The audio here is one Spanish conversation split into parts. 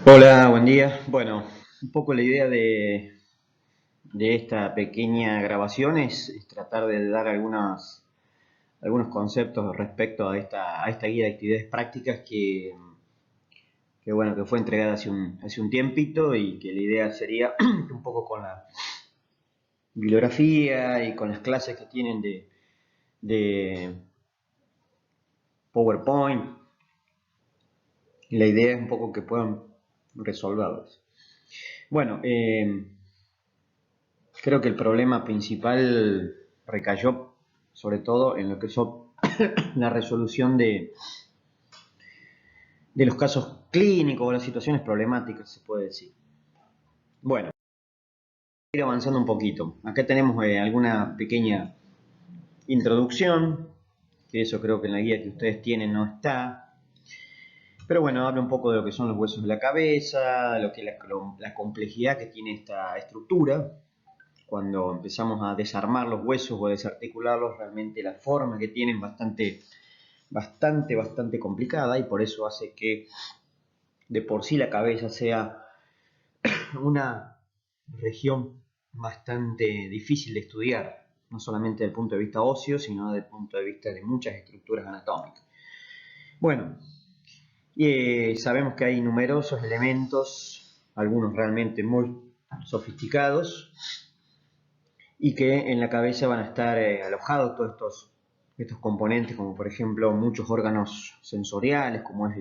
Hola, buen día. Bueno, un poco la idea de esta pequeña grabación es tratar de dar algunos conceptos respecto a esta guía de actividades prácticas bueno, que fue entregada hace un tiempito y que la idea sería que un poco con la bibliografía y con las clases que tienen de PowerPoint, la idea es un poco que puedan resolverlos. Bueno, creo que el problema principal recayó sobre todo en lo que son la resolución de los casos clínicos o las situaciones problemáticas, se puede decir. Bueno, ir avanzando un poquito. Acá tenemos alguna pequeña introducción, que eso creo que en la guía que ustedes tienen no está. Pero bueno, habla un poco de lo que son los huesos de la cabeza, lo que es la complejidad que tiene esta estructura. Cuando empezamos a desarmar los huesos o a desarticularlos, realmente la forma que tienen bastante complicada y por eso hace que de por sí la cabeza sea una región bastante difícil de estudiar, no solamente desde el punto de vista óseo, sino desde el punto de vista de muchas estructuras anatómicas. Bueno, sabemos que hay numerosos elementos, algunos realmente muy sofisticados, y que en la cabeza van a estar alojados todos estos componentes, como por ejemplo muchos órganos sensoriales, como es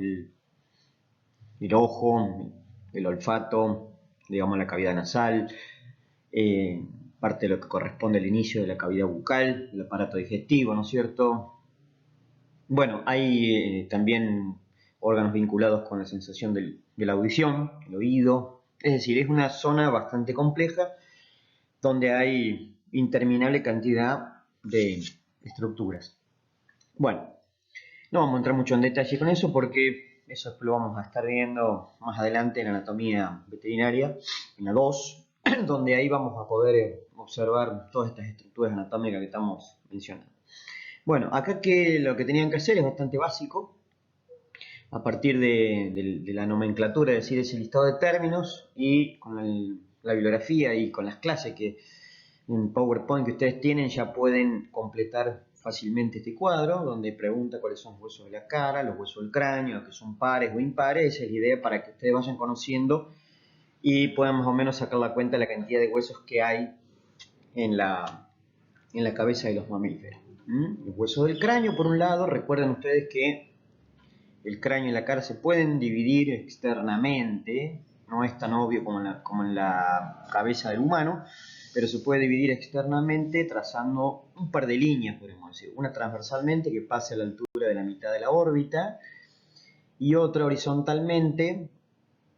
el ojo, el olfato, digamos la cavidad nasal, eh, parte de lo que corresponde al inicio de la cavidad bucal, el aparato digestivo, ¿no es cierto? Bueno, hay también órganos vinculados con la sensación de la audición, el oído, es decir, es una zona bastante compleja donde hay interminable cantidad de estructuras. Bueno, no vamos a entrar mucho en detalle con eso porque eso lo vamos a estar viendo más adelante en anatomía veterinaria, en la 2, donde ahí vamos a poder observar todas estas estructuras anatómicas que estamos mencionando. Bueno, acá que lo que tenían que hacer es bastante básico, a partir de la nomenclatura, es decir, ese listado de términos y con la bibliografía y con las clases que en PowerPoint que ustedes tienen ya pueden completar fácilmente este cuadro donde pregunta cuáles son los huesos de la cara, los huesos del cráneo, que son pares o impares. Esa es la idea para que ustedes vayan conociendo y puedan más o menos sacar la cuenta de la cantidad de huesos que hay en la cabeza de los mamíferos. Los huesos del cráneo, por un lado, recuerden ustedes que el cráneo y la cara se pueden dividir externamente, no es tan obvio como en la cabeza del humano, pero se puede dividir externamente trazando un par de líneas, podemos decir. Una transversalmente que pase a la altura de la mitad de la órbita y otra horizontalmente.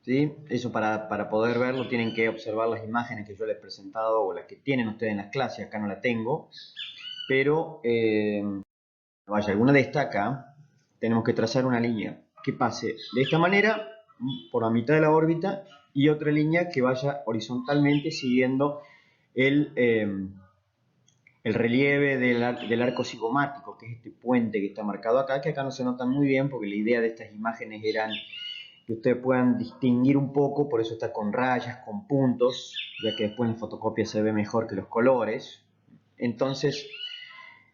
¿Sí? Eso para poder verlo tienen que observar las imágenes que yo les he presentado o las que tienen ustedes en las clases, acá no la tengo, pero vaya, alguna de estas acá, tenemos que trazar una línea que pase de esta manera por la mitad de la órbita y otra línea que vaya horizontalmente siguiendo el, eh, el relieve del arco cigomático, que es este puente que está marcado acá, que acá no se nota muy bien porque la idea de estas imágenes eran que ustedes puedan distinguir un poco, por eso está con rayas, con puntos, ya que después en fotocopia se ve mejor que los colores. Entonces,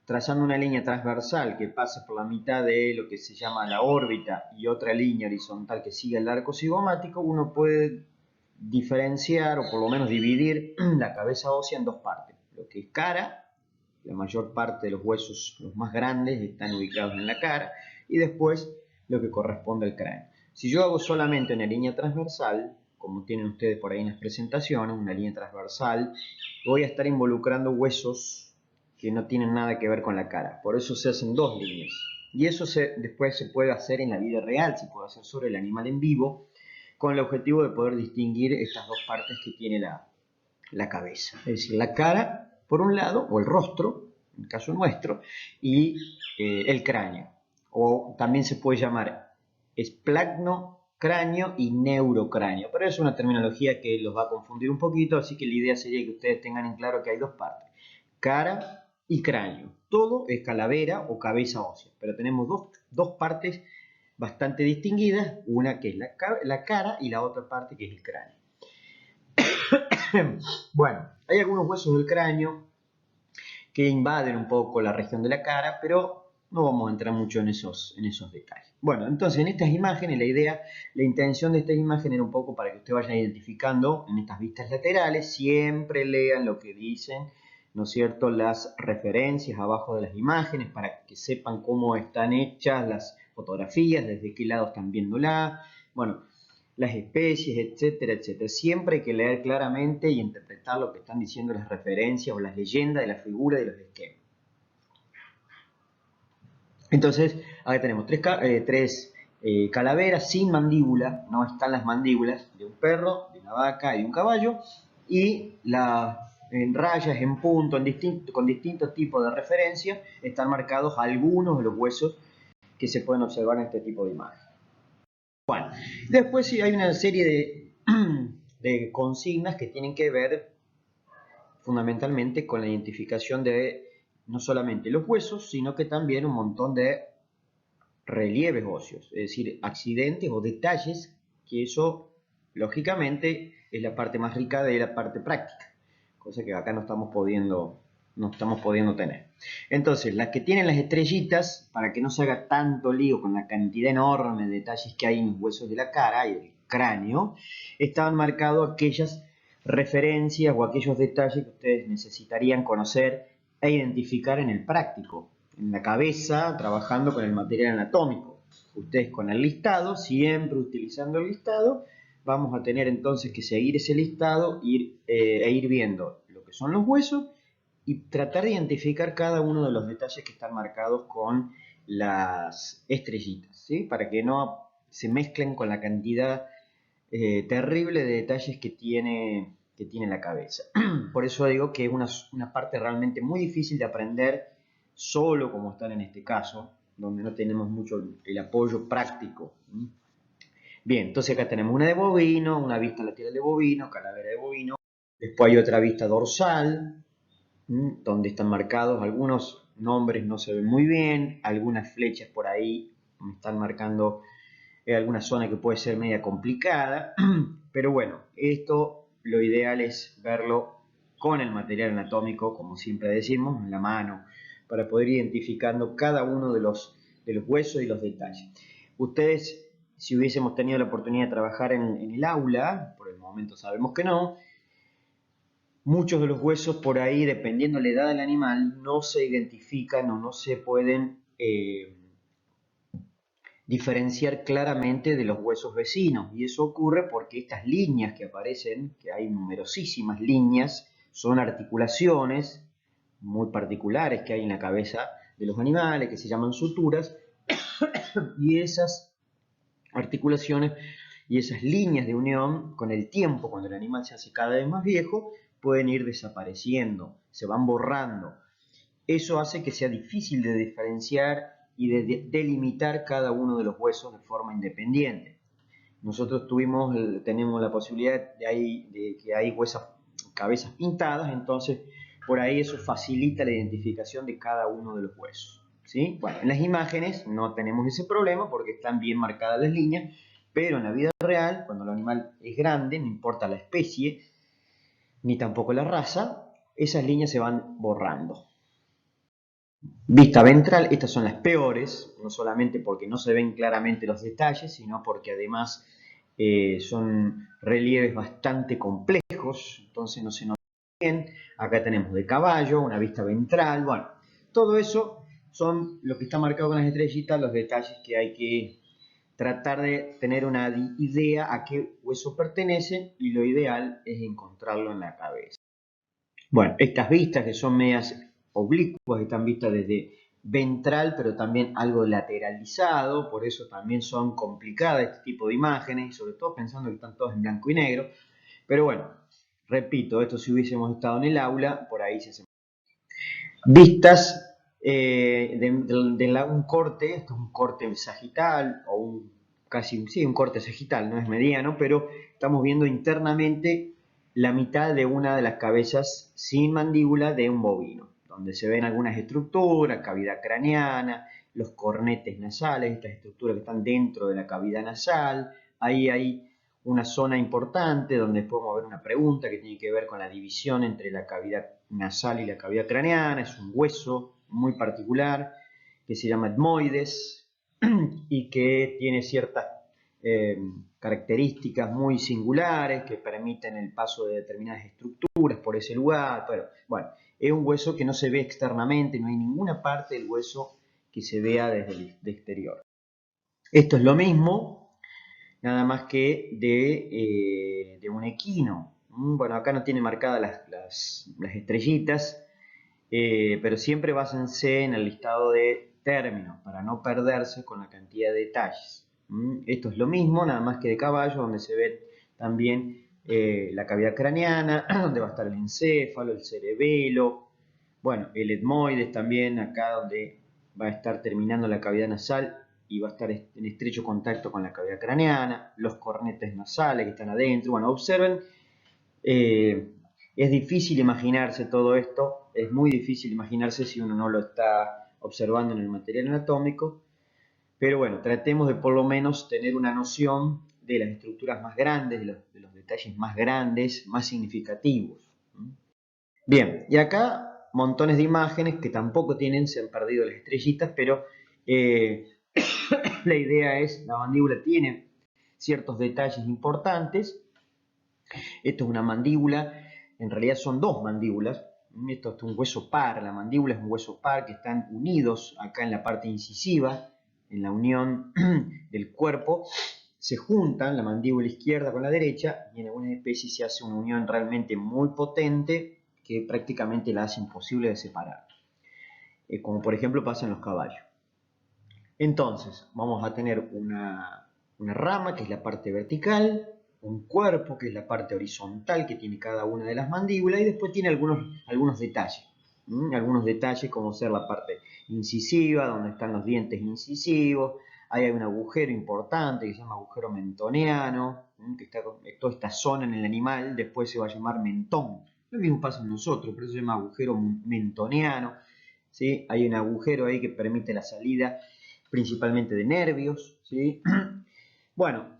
trazando una línea transversal que pase por la mitad de lo que se llama la órbita y otra línea horizontal que siga el arco cigomático, uno puede diferenciar o por lo menos dividir la cabeza ósea en dos partes. Lo que es cara, la mayor parte de los huesos, los más grandes, están ubicados en la cara, y después lo que corresponde al cráneo. Si yo hago solamente una línea transversal, como tienen ustedes por ahí en las presentaciones, una línea transversal, voy a estar involucrando huesos que no tienen nada que ver con la cara. Por eso se hacen dos líneas. Y eso después se puede hacer en la vida real, se puede hacer sobre el animal en vivo, con el objetivo de poder distinguir estas dos partes que tiene la cabeza. Es decir, la cara, por un lado, o el rostro, en el caso nuestro, y el cráneo. O también se puede llamar esplagno cráneo y neurocráneo, pero es una terminología que los va a confundir un poquito, así que la idea sería que ustedes tengan en claro que hay dos partes, cara y cráneo. Todo es calavera o cabeza ósea, pero tenemos dos partes bastante distinguidas, una que es la cara y la otra parte que es el cráneo. Bueno, hay algunos huesos del cráneo que invaden un poco la región de la cara, pero no vamos a entrar mucho en esos detalles. Bueno, entonces en estas imágenes la intención de estas imágenes era un poco para que usted vaya identificando en estas vistas laterales, siempre lean lo que dicen, ¿no es cierto?, las referencias abajo de las imágenes para que sepan cómo están hechas las fotografías, desde qué lado están viéndola, bueno, las especies, etcétera, etcétera. Siempre hay que leer claramente y interpretar lo que están diciendo las referencias o las leyendas de la figura y de los esquemas. Entonces, acá tenemos tres calaveras sin mandíbula, no están las mandíbulas de un perro, de una vaca y de un caballo, y en rayas, en punto, con distintos tipos de referencias, están marcados algunos de los huesos que se pueden observar en este tipo de imagen. Bueno, después sí hay una serie de consignas que tienen que ver fundamentalmente con la identificación de no solamente los huesos, sino que también un montón de relieves óseos, es decir, accidentes o detalles, que eso lógicamente es la parte más rica de la parte práctica, cosa que acá no estamos pudiendo tener. Entonces, las que tienen las estrellitas, para que no se haga tanto lío con la cantidad enorme de detalles que hay en los huesos de la cara y del cráneo, estaban marcados aquellas referencias o aquellos detalles que ustedes necesitarían conocer e identificar en el práctico, en la cabeza, trabajando con el material anatómico. Ustedes con el listado, siempre utilizando el listado, vamos a tener entonces que seguir ese listado e ir viendo lo que son los huesos y tratar de identificar cada uno de los detalles que están marcados con las estrellitas, ¿sí? Para que no se mezclen con la cantidad terrible de detalles que tiene la cabeza. Por eso digo que es una parte realmente muy difícil de aprender solo como están en este caso, donde no tenemos mucho el apoyo práctico. Bien, entonces acá tenemos una de bovino, una vista lateral de bovino, calavera de bovino. Después hay otra vista dorsal, donde están marcados algunos nombres, no se ven muy bien, algunas flechas por ahí me están marcando alguna zona que puede ser media complicada, pero bueno, esto lo ideal es verlo con el material anatómico, como siempre decimos, en la mano, para poder ir identificando cada uno de los huesos y los detalles. Ustedes, si hubiésemos tenido la oportunidad de trabajar en el aula, por el momento sabemos que no, muchos de los huesos por ahí, dependiendo de la edad del animal, no se identifican o no se pueden diferenciar claramente de los huesos vecinos, y eso ocurre porque estas líneas que aparecen, que hay numerosísimas líneas, son articulaciones muy particulares que hay en la cabeza de los animales, que se llaman suturas, y esas articulaciones y esas líneas de unión, con el tiempo, cuando el animal se hace cada vez más viejo, pueden ir desapareciendo, se van borrando. Eso hace que sea difícil de diferenciar y de delimitar cada uno de los huesos de forma independiente. Nosotros tenemos la posibilidad de que hay cabezas pintadas, entonces por ahí eso facilita la identificación de cada uno de los huesos, ¿sí? Bueno, en las imágenes no tenemos ese problema porque están bien marcadas las líneas, pero en la vida real, cuando el animal es grande, no importa la especie, ni tampoco la raza, esas líneas se van borrando. Vista ventral, estas son las peores, no solamente porque no se ven claramente los detalles, sino porque además son relieves bastante complejos, entonces no se nota bien. Acá tenemos de caballo, una vista ventral, bueno, todo eso son lo que está marcado con las estrellitas, los detalles que hay que tratar de tener una idea a qué hueso pertenece, y lo ideal es encontrarlo en la cabeza. Bueno, estas vistas que son medias oblicuas, están vistas desde ventral, pero también algo lateralizado, por eso también son complicadas este tipo de imágenes, sobre todo pensando que están todas en blanco y negro. Pero bueno, repito, esto si hubiésemos estado en el aula, por ahí se hace. Vistas de un corte, esto es un corte sagital, o un corte sagital, no es mediano, pero estamos viendo internamente la mitad de una de las cabezas sin mandíbula de un bovino, donde se ven algunas estructuras, cavidad craneana, los cornetes nasales, estas estructuras que están dentro de la cavidad nasal. Ahí hay una zona importante donde podemos ver una pregunta que tiene que ver con la división entre la cavidad nasal y la cavidad craneana. Es un hueso muy particular que se llama etmoides y que tiene ciertas características muy singulares que permiten el paso de determinadas estructuras por ese lugar. Pero bueno, es un hueso que no se ve externamente, no hay ninguna parte del hueso que se vea desde el exterior. Esto es lo mismo, nada más que de un equino. Bueno, acá no tiene marcadas las estrellitas, pero siempre básense en el listado de términos para no perderse con la cantidad de detalles. Esto es lo mismo, nada más que de caballo, donde se ve también la cavidad craneana, donde va a estar el encéfalo, el cerebelo, bueno, el etmoides también, acá donde va a estar terminando la cavidad nasal y va a estar en estrecho contacto con la cavidad craneana, los cornetes nasales que están adentro. Bueno, observen, es difícil imaginarse todo esto, es muy difícil imaginarse si uno no lo está observando en el material anatómico, pero bueno, tratemos de por lo menos tener una noción de las estructuras más grandes, de los detalles más grandes, más significativos. Bien, y acá montones de imágenes que tampoco tienen, se han perdido las estrellitas, pero la idea es, la mandíbula tiene ciertos detalles importantes. Esto es una mandíbula, en realidad son dos mandíbulas. Esto es un hueso par, la mandíbula es un hueso par que están unidos acá en la parte incisiva, en la unión del cuerpo. Se juntan la mandíbula izquierda con la derecha y en algunas especies se hace una unión realmente muy potente que prácticamente la hace imposible de separar. Como por ejemplo pasa en los caballos. Entonces, vamos a tener una rama que es la parte vertical, un cuerpo que es la parte horizontal que tiene cada una de las mandíbulas y después tiene algunos detalles. Algunos detalles como ser la parte incisiva, donde están los dientes incisivos. Ahí hay un agujero importante que se llama agujero mentoneano, que está toda esta zona en el animal, después se va a llamar mentón. Lo mismo pasa en nosotros, por eso se llama agujero mentoniano. ¿Sí? Hay un agujero ahí que permite la salida principalmente de nervios, ¿sí? Bueno,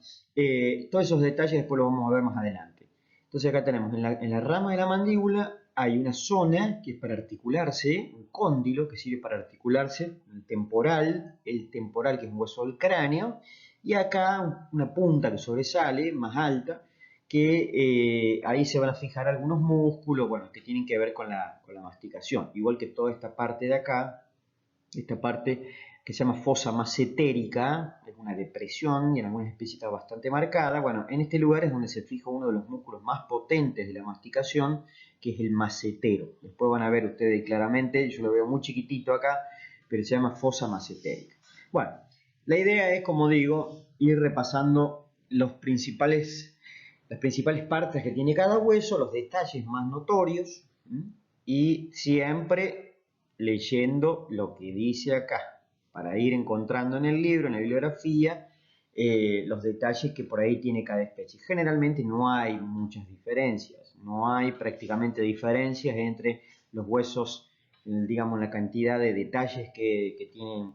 todos esos detalles después los vamos a ver más adelante. Entonces acá tenemos en la rama de la mandíbula hay una zona que es para articularse, un cóndilo que sirve para articularse, el temporal que es un hueso del cráneo, y acá una punta que sobresale, más alta, que ahí se van a fijar algunos músculos, bueno, que tienen que ver con la masticación, igual que toda esta parte de acá, esta parte que se llama fosa macetérica, es una depresión y en algunas especies está bastante marcada. Bueno, en este lugar es donde se fija uno de los músculos más potentes de la masticación, que es el macetero. Después van a ver ustedes claramente, yo lo veo muy chiquitito acá, pero se llama fosa macetérica. Bueno, la idea es, como digo, ir repasando las principales partes que tiene cada hueso, los detalles más notorios, y siempre leyendo lo que dice acá, para ir encontrando en el libro, en la bibliografía, los detalles que por ahí tiene cada especie. Generalmente no hay muchas diferencias, no hay prácticamente diferencias entre los huesos, digamos, la cantidad de detalles que tienen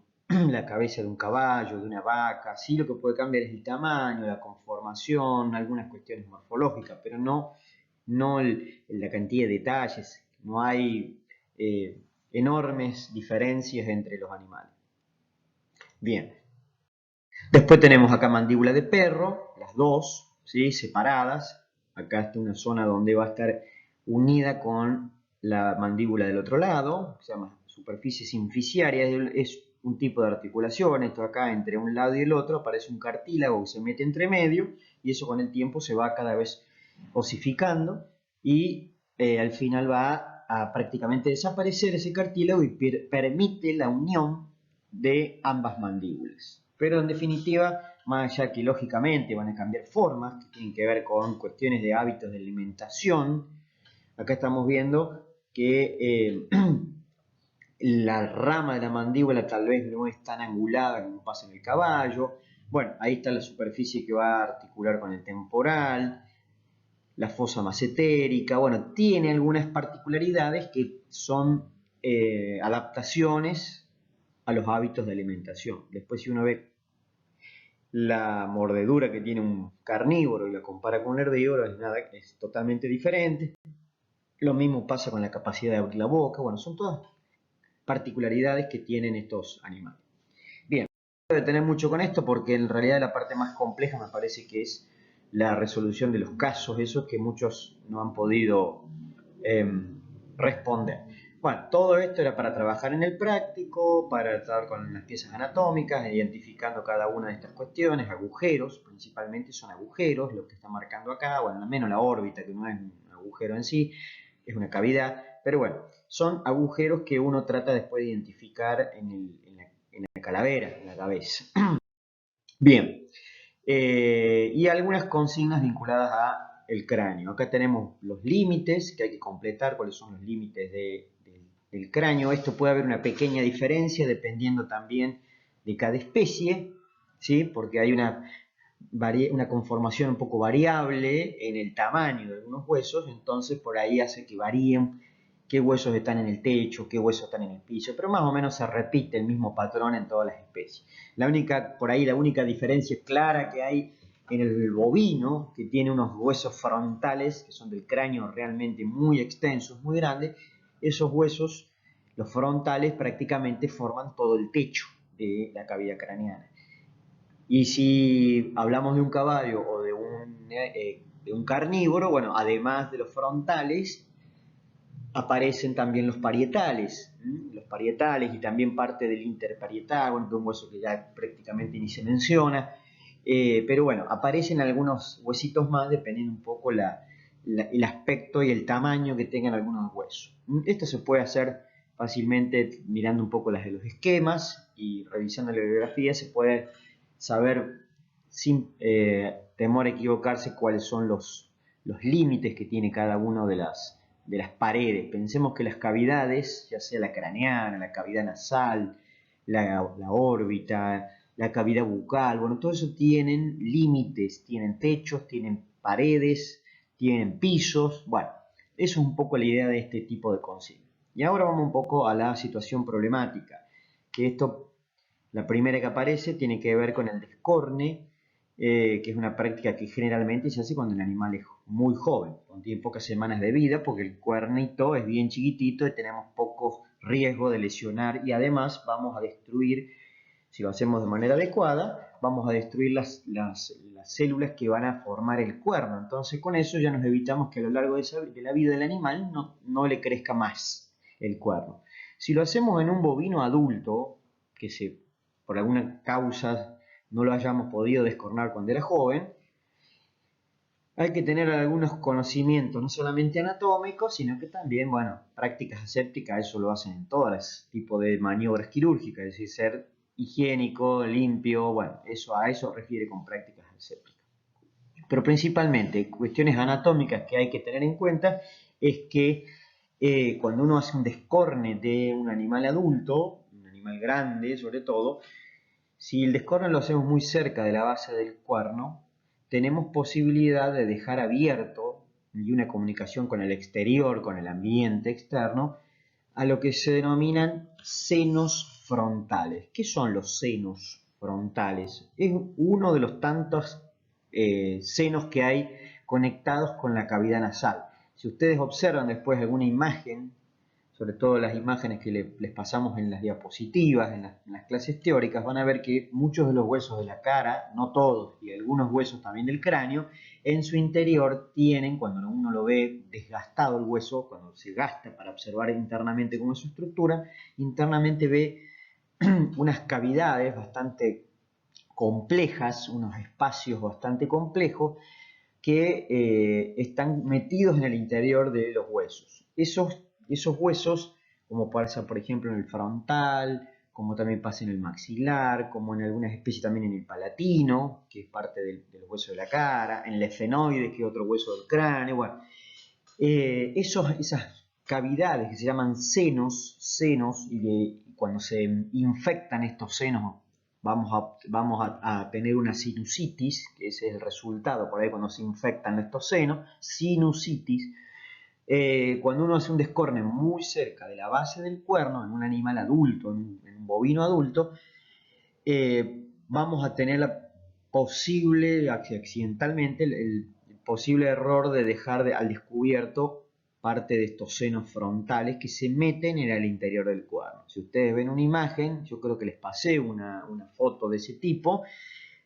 la cabeza de un caballo, de una vaca. Sí, lo que puede cambiar es el tamaño, la conformación, algunas cuestiones morfológicas, pero no la cantidad de detalles. No hay enormes diferencias entre los animales. Bien. Después tenemos acá mandíbula de perro, las dos, ¿sí? Separadas. Acá está una zona donde va a estar unida con la mandíbula del otro lado, se llama superficie sinficiaria, es un tipo de articulación. Esto acá entre un lado y el otro aparece un cartílago que se mete entre medio y eso con el tiempo se va cada vez osificando y al final va a prácticamente desaparecer ese cartílago y permite la unión de ambas mandíbulas. Pero en definitiva, más allá que lógicamente van a cambiar formas, que tienen que ver con cuestiones de hábitos de alimentación, acá estamos viendo que la rama de la mandíbula tal vez no es tan angulada como pasa en el caballo. Bueno, ahí está la superficie que va a articular con el temporal, la fosa macetérica. Bueno, tiene algunas particularidades que son adaptaciones a los hábitos de alimentación. Después, si uno ve la mordedura que tiene un carnívoro y la compara con un herbívoro, es totalmente diferente. Lo mismo pasa con la capacidad de abrir la boca. Bueno, son todas particularidades que tienen estos animales. Bien, no voy a detener mucho con esto porque en realidad la parte más compleja me parece que es la resolución de los casos, esos que muchos no han podido responder. Bueno, todo esto era para trabajar en el práctico, para trabajar con las piezas anatómicas, identificando cada una de estas cuestiones, agujeros, principalmente son agujeros, lo que está marcando acá, bueno, al menos la órbita, que no es un agujero en sí, es una cavidad, pero bueno, son agujeros que uno trata después de identificar en la calavera, en la cabeza. Bien, y algunas consignas vinculadas a el cráneo. Acá tenemos los límites que hay que completar, cuáles son los límites del cráneo. Esto puede haber una pequeña diferencia dependiendo también de cada especie, ¿sí? Porque hay una conformación un poco variable en el tamaño de algunos huesos, entonces por ahí hace que varíen qué huesos están en el techo, qué huesos están en el piso, pero más o menos se repite el mismo patrón en todas las especies. Por ahí la única diferencia clara que hay en el bovino, que tiene unos huesos frontales, que son del cráneo realmente muy extensos, muy grandes, esos huesos, los frontales, prácticamente forman todo el techo de la cavidad craneana. Y si hablamos de un caballo o de un carnívoro, bueno, además de los frontales, aparecen también los parietales, y también parte del interparietal, bueno, de un hueso que ya prácticamente ni se menciona, pero bueno, aparecen algunos huesitos más dependiendo un poco el aspecto y el tamaño que tengan algunos huesos. Esto se puede hacer fácilmente mirando un poco los esquemas y revisando la bibliografía, se puede saber sin temor a equivocarse cuáles son los límites que tiene cada uno de las paredes. Pensemos que las cavidades, ya sea la craneana, la cavidad nasal, la órbita, la cavidad bucal, bueno, todo eso tienen límites, tienen techos, tienen paredes, tienen pisos, bueno, eso es un poco la idea de este tipo de consigna. Y ahora vamos un poco a la situación problemática, que esto, la primera que aparece, tiene que ver con el descorne, que es una práctica que generalmente se hace cuando el animal es muy joven, cuando tiene pocas semanas de vida, porque el cuernito es bien chiquitito y tenemos poco riesgo de lesionar y además vamos a destruir, si lo hacemos de manera adecuada, vamos a destruir las células que van a formar el cuerno. Entonces con eso ya nos evitamos que a lo largo de la vida del animal no le crezca más el cuerno. Si lo hacemos en un bovino adulto, que por alguna causa no lo hayamos podido descornar cuando era joven, hay que tener algunos conocimientos, no solamente anatómicos, sino que también, bueno, prácticas asépticas, eso lo hacen en todos tipos de maniobras quirúrgicas, es decir, ser higiénico, limpio, bueno, a eso refiere con prácticas asépticas. Pero principalmente, cuestiones anatómicas que hay que tener en cuenta es que cuando uno hace un descorne de un animal adulto, un animal grande sobre todo, si el descorne lo hacemos muy cerca de la base del cuerno, tenemos posibilidad de dejar abierto y una comunicación con el exterior, con el ambiente externo, a lo que se denominan senos frontales. ¿Qué son los senos frontales? Es uno de los tantos senos que hay conectados con la cavidad nasal. Si ustedes observan después alguna imagen, sobre todo las imágenes que les pasamos en las diapositivas, en las clases teóricas, van a ver que muchos de los huesos de la cara, no todos, y algunos huesos también del cráneo, en su interior tienen, cuando uno lo ve desgastado el hueso, cuando se gasta para observar internamente cómo es su estructura, internamente ve unas cavidades bastante complejas, unos espacios bastante complejos que están metidos en el interior de los huesos. Esos huesos, como pasa por ejemplo en el frontal, como también pasa en el maxilar, como en algunas especies también en el palatino, que es parte del hueso de la cara, en el efenoide, que es otro hueso del cráneo, bueno, esas cavidades que se llaman senos, y cuando se infectan estos senos vamos a tener una sinusitis, que ese es el resultado por ahí cuando se infectan estos senos, sinusitis. Cuando uno hace un descorne muy cerca de la base del cuerno, en un animal adulto, en un bovino adulto, vamos a tener la posible, accidentalmente, el posible error de dejar al descubierto parte de estos senos frontales que se meten en el interior del cuerno. Si ustedes ven una imagen, yo creo que les pasé una foto de ese tipo,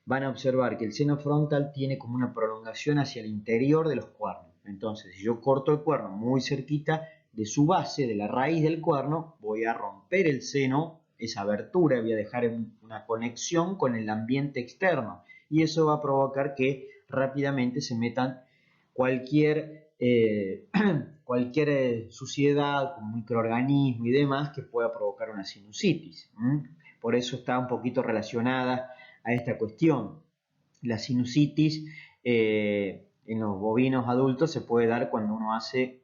van a observar que el seno frontal tiene como una prolongación hacia el interior de los cuernos. Entonces, si yo corto el cuerno muy cerquita de su base, de la raíz del cuerno, voy a romper el seno, esa abertura, voy a dejar una conexión con el ambiente externo. Y eso va a provocar que rápidamente se metan cualquier, cualquier suciedad, como microorganismo y demás, que pueda provocar una sinusitis. Por eso está un poquito relacionada a esta cuestión. La sinusitis en los bovinos adultos se puede dar cuando uno hace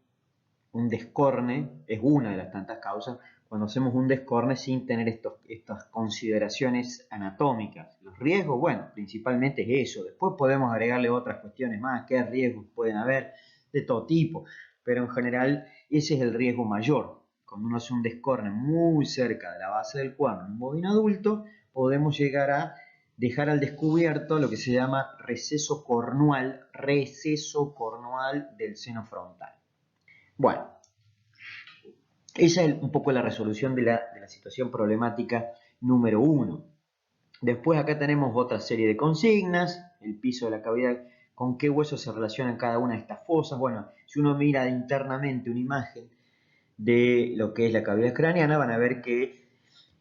un descorne, es una de las tantas causas, cuando hacemos un descorne sin tener estas consideraciones anatómicas. Los riesgos, bueno, principalmente es eso. Después podemos agregarle otras cuestiones más, qué riesgos pueden haber de todo tipo, pero en general ese es el riesgo mayor. Cuando uno hace un descorne muy cerca de la base del cuerno en un bovino adulto, podemos llegar a dejar al descubierto lo que se llama receso cornual del seno frontal. Bueno, esa es un poco la resolución de la situación problemática número 1. Después acá tenemos otra serie de consignas, el piso de la cavidad, con qué huesos se relacionan cada una de estas fosas. Bueno, si uno mira internamente una imagen de lo que es la cavidad craneana, van a ver que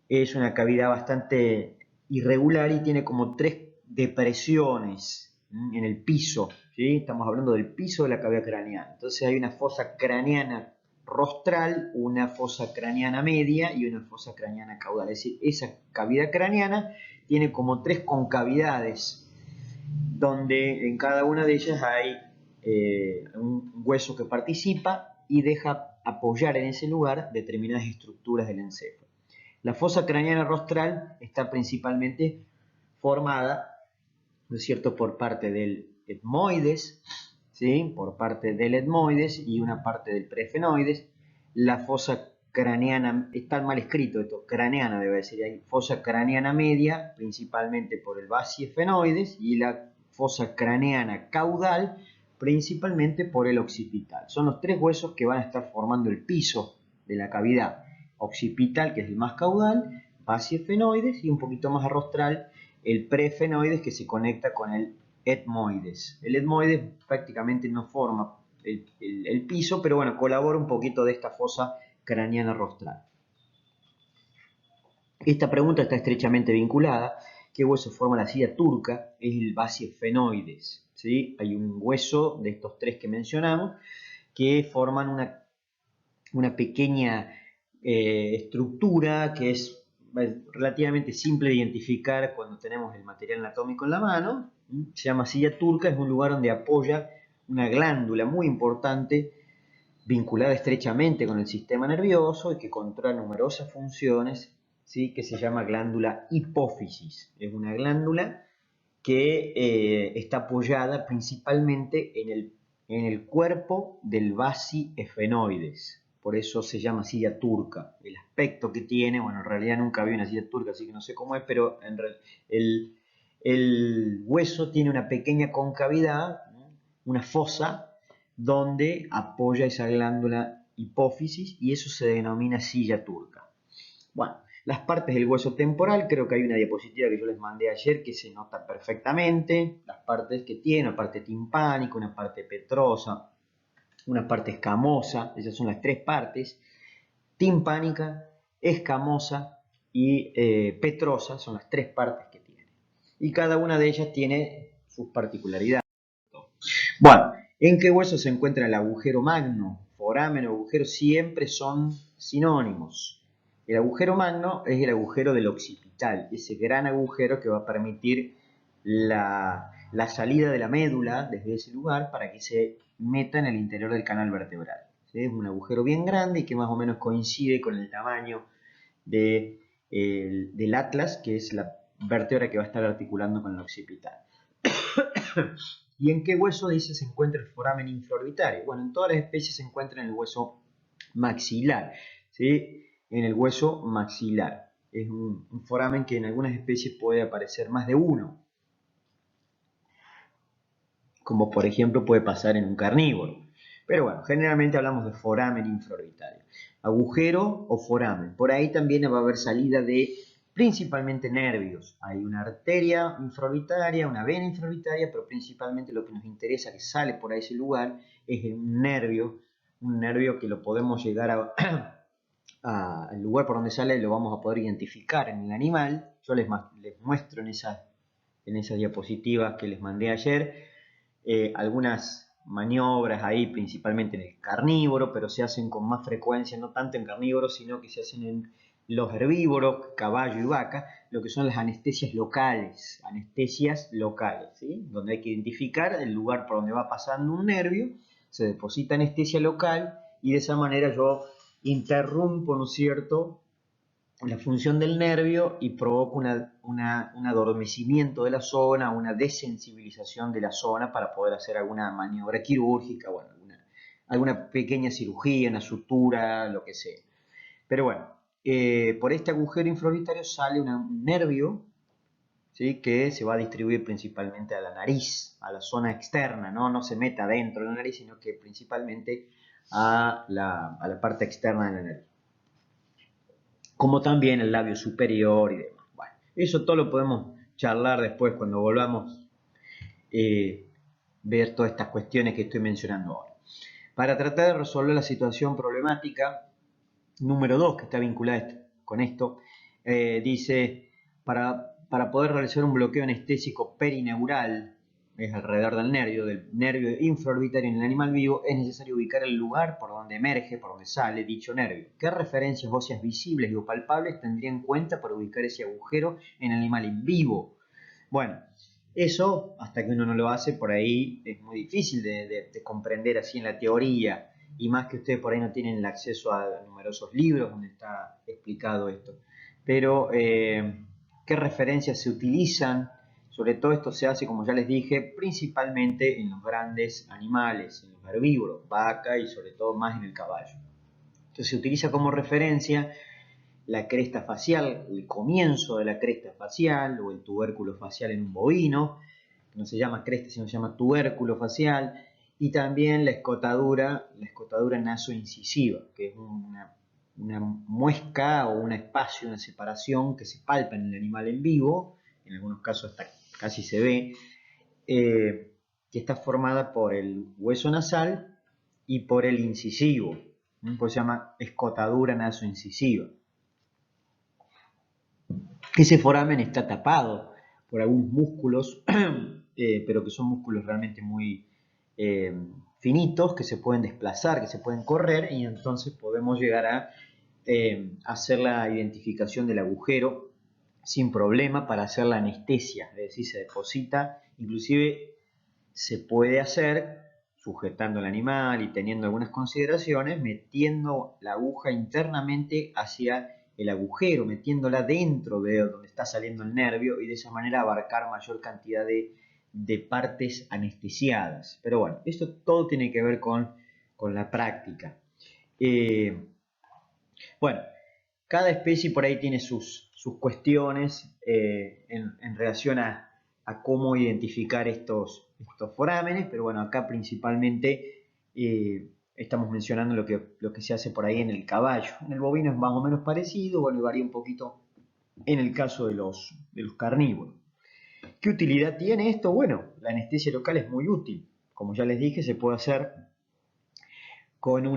es una cavidad bastante irregular y tiene como 3 depresiones en el piso, ¿sí? Estamos hablando del piso de la cavidad craneana. Entonces hay una fosa craneana rostral, una fosa craneana media y una fosa craneana caudal. Es decir, esa cavidad craneana tiene como 3 concavidades, donde en cada una de ellas hay un hueso que participa y deja apoyar en ese lugar determinadas estructuras del encéfalo. La fosa craneana rostral está principalmente formada, ¿no es cierto?, por parte del etmoides, ¿sí?, por parte del etmoides y una parte del prefenoides. La fosa craneana, está mal escrito esto, craneana debe decir, hay fosa craneana media, principalmente por el basiefenoides, y la fosa craneana caudal, principalmente por el occipital. Son los 3 huesos que van a estar formando el piso de la cavidad. Occipital, que es el más caudal, basiefenoides, y un poquito más rostral, el prefenoides, que se conecta con el etmoides. El etmoides prácticamente no forma el piso, pero bueno, colabora un poquito de esta fosa craneana rostral. Esta pregunta está estrechamente vinculada. ¿Qué hueso forma la silla turca? Es el basiefenoides, ¿sí? Hay un hueso de estos 3 que mencionamos que forman una pequeña estructura que es relativamente simple de identificar cuando tenemos el material anatómico en la mano. Se llama silla turca, es un lugar donde apoya una glándula muy importante vinculada estrechamente con el sistema nervioso y que controla numerosas funciones, ¿sí?, que se llama glándula hipófisis. Es una glándula que está apoyada principalmente en el cuerpo del basiefenoides. Por eso se llama silla turca. El aspecto que tiene, bueno, en realidad nunca vi una silla turca, así que no sé cómo es, pero el hueso tiene una pequeña concavidad, una fosa, donde apoya esa glándula hipófisis y eso se denomina silla turca. Bueno, las partes del hueso temporal, creo que hay una diapositiva que yo les mandé ayer que se nota perfectamente, las partes que tiene, una parte timpánica, una parte petrosa, una parte escamosa, esas son las 3 partes, timpánica, escamosa y petrosa, son las 3 partes que tiene. Y cada una de ellas tiene sus particularidades. Bueno, ¿en qué hueso se encuentra el agujero magno? Foramen o agujero siempre son sinónimos. El agujero magno es el agujero del occipital, ese gran agujero que va a permitir la salida de la médula desde ese lugar para que se meta en el interior del canal vertebral. ¿Sí? Es un agujero bien grande y que más o menos coincide con el tamaño del atlas, que es la vértebra que va a estar articulando con el occipital. ¿Y en qué hueso dice se encuentra el foramen infraorbitario? Bueno, en todas las especies se encuentra en el hueso maxilar, ¿sí? En el hueso maxilar. Es un foramen que en algunas especies puede aparecer más de uno, como por ejemplo puede pasar en un carnívoro. Pero bueno, generalmente hablamos de foramen infraorbitario. Agujero o foramen. Por ahí también va a haber salida de principalmente nervios. Hay una arteria infraorbitaria, una vena infraorbitaria, pero principalmente lo que nos interesa que sale por ese lugar es un nervio que lo podemos llegar al lugar por donde sale, lo vamos a poder identificar en el animal. Yo les muestro en esas diapositivas que les mandé ayer algunas maniobras ahí, principalmente en el carnívoro, pero se hacen con más frecuencia, no tanto en carnívoros, sino que se hacen en los herbívoros, caballo y vaca, lo que son las anestesias locales, ¿sí? Donde hay que identificar el lugar por donde va pasando un nervio, se deposita anestesia local y de esa manera yo interrumpo, ¿no es cierto?, la función del nervio y provoca un adormecimiento de la zona, una desensibilización de la zona para poder hacer alguna maniobra quirúrgica, bueno, alguna pequeña cirugía, una sutura, lo que sea. Pero bueno, por este agujero infraorbitario sale un nervio, ¿sí?, que se va a distribuir principalmente a la nariz, a la zona externa, no se mete adentro de la nariz, sino que principalmente a la parte externa de la nariz, como también el labio superior y demás. Bueno, eso todo lo podemos charlar después cuando volvamos a ver todas estas cuestiones que estoy mencionando ahora. Para tratar de resolver la situación problemática número 2 que está vinculada con esto, dice, para poder realizar un bloqueo anestésico perineural, es alrededor del nervio infraorbitario en el animal vivo, es necesario ubicar el lugar por donde emerge, por donde sale dicho nervio. ¿Qué referencias óseas visibles y o palpables tendría en cuenta para ubicar ese agujero en el animal en vivo? Bueno, eso, hasta que uno no lo hace, por ahí es muy difícil de comprender así en la teoría, y más que ustedes por ahí no tienen el acceso a numerosos libros donde está explicado esto. Pero, ¿qué referencias se utilizan? Sobre todo esto se hace, como ya les dije, principalmente en los grandes animales, en los herbívoros, vaca y sobre todo más en el caballo. Entonces se utiliza como referencia la cresta facial, el comienzo de la cresta facial o el tubérculo facial en un bovino, no se llama cresta, sino se llama tubérculo facial, y también la escotadura nasoincisiva, que es una muesca o un espacio, una separación que se palpa en el animal en vivo, en algunos casos hasta casi se ve, que está formada por el hueso nasal y por el incisivo, por eso se llama escotadura nasoincisiva. Ese foramen está tapado por algunos músculos, pero que son músculos realmente muy finitos, que se pueden desplazar, que se pueden correr, y entonces podemos llegar a hacer la identificación del agujero sin problema para hacer la anestesia, es decir, se deposita, inclusive se puede hacer sujetando al animal y teniendo algunas consideraciones, metiendo la aguja internamente hacia el agujero, metiéndola dentro de donde está saliendo el nervio y de esa manera abarcar mayor cantidad de partes anestesiadas. Pero bueno, esto todo tiene que ver con la práctica. Bueno, cada especie por ahí tiene sus cuestiones en relación a cómo identificar estos forámenes, pero bueno, acá principalmente estamos mencionando lo que se hace por ahí en el caballo. En el bovino es más o menos parecido, bueno, varía un poquito en el caso de los carnívoros. ¿Qué utilidad tiene esto? Bueno, la anestesia local es muy útil. Como ya les dije, se puede hacer con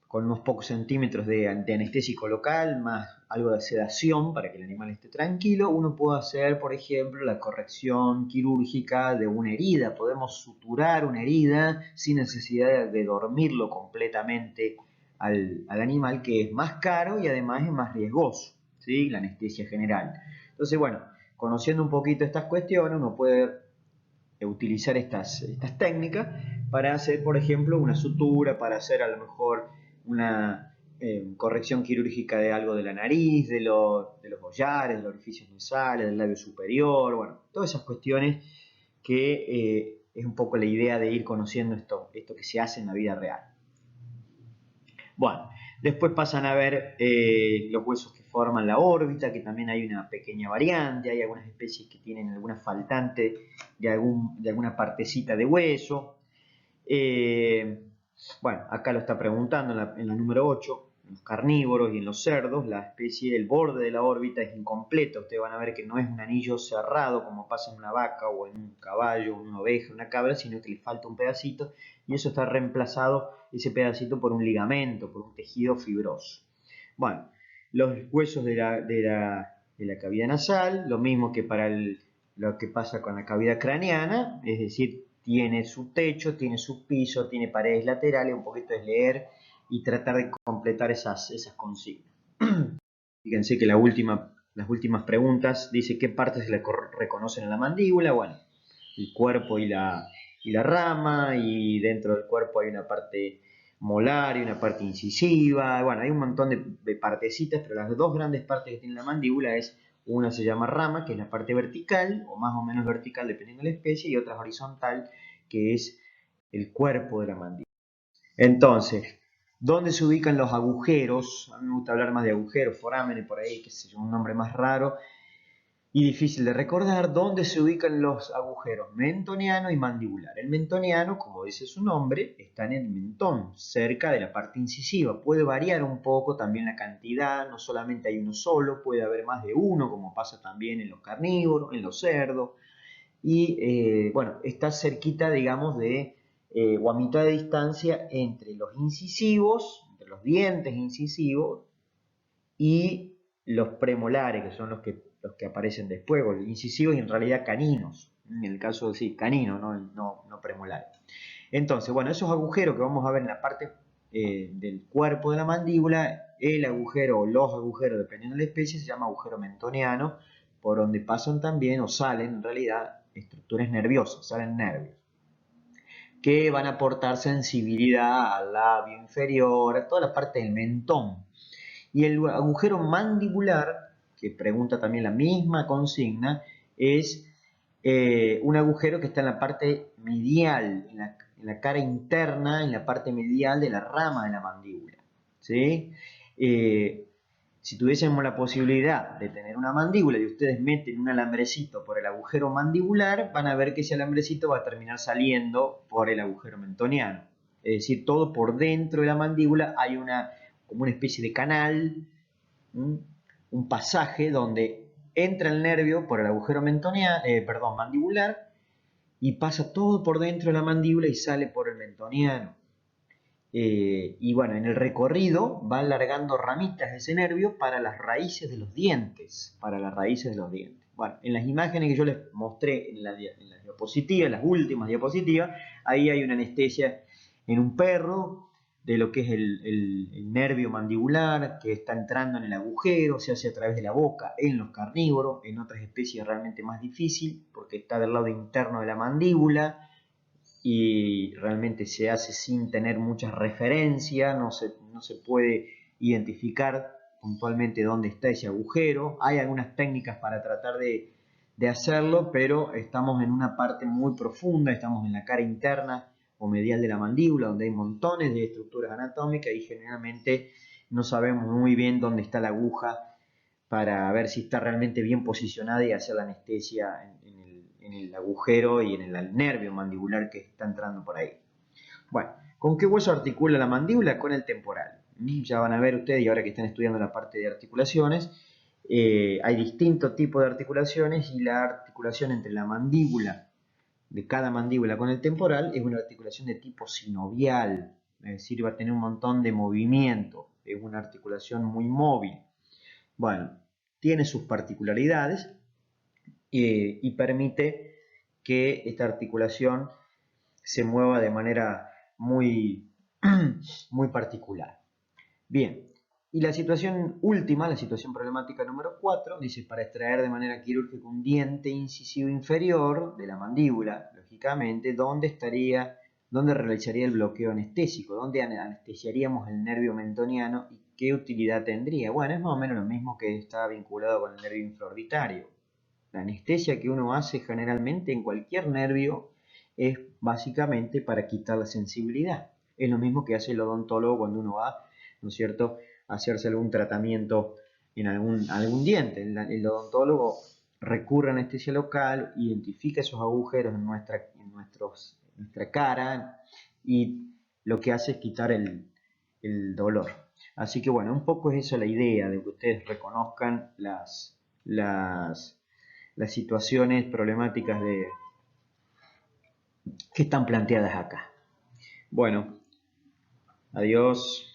con unos pocos centímetros de anestésico local, más algo de sedación para que el animal esté tranquilo. Uno puede hacer, por ejemplo, la corrección quirúrgica de una herida. Podemos suturar una herida sin necesidad de dormirlo completamente al animal, que es más caro y además es más riesgoso, ¿sí?, la anestesia general. Entonces, bueno, conociendo un poquito estas cuestiones, uno puede utilizar estas técnicas para hacer, por ejemplo, una sutura, para hacer a lo mejor corrección quirúrgica de algo de la nariz, de los collares, de los orificios nasales, del labio superior, bueno, todas esas cuestiones que es un poco la idea de ir conociendo esto que se hace en la vida real. Bueno, después pasan a ver los huesos que forman la órbita, que también hay una pequeña variante, hay algunas especies que tienen alguna faltante de alguna partecita de hueso. Bueno, acá lo está preguntando en la número 8, en los carnívoros y en los cerdos, la especie, el borde de la órbita es incompleto. Ustedes van a ver que no es un anillo cerrado como pasa en una vaca o en un caballo, una oveja, una cabra, sino que le falta un pedacito y eso está reemplazado, ese pedacito, por un ligamento, por un tejido fibroso. Bueno, los huesos de la cavidad nasal, lo mismo que para lo que pasa con la cavidad craneana, es decir, tiene su techo, tiene su piso, tiene paredes laterales, un poquito es leer y tratar de completar esas consignas. Fíjense que las últimas preguntas dice qué partes se le reconocen en la mandíbula. Bueno, el cuerpo y la rama, y dentro del cuerpo hay una parte molar y una parte incisiva. Bueno, hay un montón de partecitas, pero las dos grandes partes que tiene la mandíbula una se llama rama, que es la parte vertical, o más o menos vertical dependiendo de la especie, y otra es horizontal, que es el cuerpo de la mandíbula. Entonces, ¿dónde se ubican los agujeros? A mí me gusta hablar más de agujeros, forámenes, por ahí, que es un nombre más raro y difícil de recordar. ¿Dónde se ubican los agujeros mentoniano y mandibular? El mentoniano, como dice su nombre, está en el mentón, cerca de la parte incisiva. Puede variar un poco también la cantidad, no solamente hay uno solo, puede haber más de uno, como pasa también en los carnívoros, en los cerdos. Y bueno, está cerquita, digamos, o a mitad de distancia entre los incisivos, entre los dientes incisivos y los premolares, que son los que aparecen después, los incisivos y en realidad caninos, en el caso de sí, caninos, no premolares. Entonces, bueno, esos agujeros que vamos a ver en la parte del cuerpo de la mandíbula, el agujero o los agujeros, dependiendo de la especie, se llama agujero mentoniano, por donde pasan también o salen en realidad estructuras nerviosas, salen nervios, que van a aportar sensibilidad al labio inferior, a toda la parte del mentón. Y el agujero mandibular, que pregunta también la misma consigna, es un agujero que está en la parte medial, en la cara interna, en la parte medial de la rama de la mandíbula. ¿Sí? Si tuviésemos la posibilidad de tener una mandíbula y ustedes meten un alambrecito por el agujero mandibular, van a ver que ese alambrecito va a terminar saliendo por el agujero mentoniano. Es decir, todo por dentro de la mandíbula hay como una especie de canal, un pasaje donde entra el nervio por el agujero mandibular y pasa todo por dentro de la mandíbula y sale por el mentoniano. Y bueno, en el recorrido va alargando ramitas de ese nervio para las raíces de los dientes, Bueno, en las imágenes que yo les mostré en las diapositivas, las últimas diapositivas, ahí hay una anestesia en un perro de lo que es el nervio mandibular que está entrando en el agujero, se hace a través de la boca en los carnívoros, en otras especies realmente más difícil porque está del lado interno de la mandíbula y realmente se hace sin tener mucha referencia, no se puede identificar puntualmente dónde está ese agujero. Hay algunas técnicas para tratar de hacerlo, pero estamos en una parte muy profunda, estamos en la cara interna o medial de la mandíbula, donde hay montones de estructuras anatómicas y generalmente no sabemos muy bien dónde está la aguja para ver si está realmente bien posicionada y hacer la anestesia en el agujero y en el nervio mandibular que está entrando por ahí. Bueno, ¿con qué hueso articula la mandíbula? Con el temporal. Ya van a ver ustedes, y ahora que están estudiando la parte de articulaciones, hay distintos tipos de articulaciones y la articulación entre la mandíbula, de cada mandíbula con el temporal, es una articulación de tipo sinovial, es decir, va a tener un montón de movimiento, es una articulación muy móvil. Bueno, tiene sus particularidades y permite que esta articulación se mueva de manera muy, muy particular. Bien, y la situación última, la situación problemática número 4, dice para extraer de manera quirúrgica un diente incisivo inferior de la mandíbula, lógicamente, ¿dónde realizaría el bloqueo anestésico? ¿Dónde anestesiaríamos el nervio mentoniano y ¿qué utilidad tendría? Bueno, es más o menos lo mismo que está vinculado con el nervio infraorbitario. La anestesia que uno hace generalmente en cualquier nervio es básicamente para quitar la sensibilidad. Es lo mismo que hace el odontólogo cuando uno va, ¿no es cierto?, a hacerse algún tratamiento en algún diente. El odontólogo recurre a anestesia local, identifica esos agujeros en nuestra cara y lo que hace es quitar el dolor. Así que bueno, un poco es eso la idea, de que ustedes reconozcan las situaciones problemáticas que están planteadas acá. Bueno, adiós.